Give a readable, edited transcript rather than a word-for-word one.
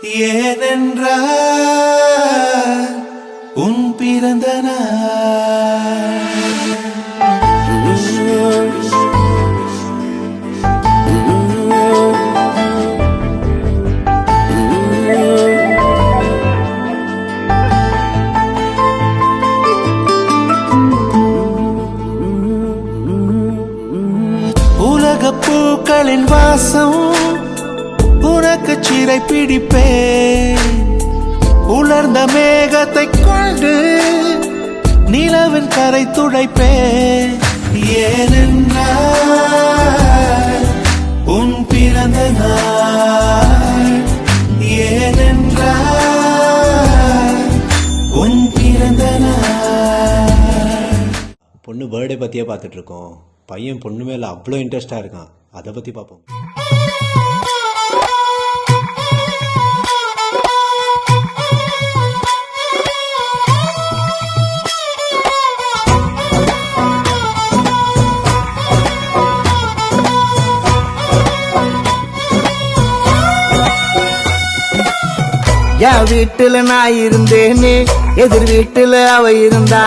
ஏனென்றால் உன் பிறந்த நாள். உலகப் பூக்களின் வாசம் உனக்கு சிறை பிடிப்பேன். உலர்ந்த மேகத்தை கொண்டு நிலவின் கரை துடைப்பேன். ஏனென்றால் உன் பிறந்த நாள். ஏனென்றால் உன் பிறந்த நாள். பொண்ணு பர்த்டே பற்றியே பார்த்துட்டு இருக்கோம். பையன் பொண்ணு மேலே அவ்வளோ இன்ட்ரெஸ்டாக இருக்கான். அதை பற்றி பார்ப்போம். என் வீட்டுல நான் இருந்தேனே, எதிர் வீட்டுல அவ இருந்தா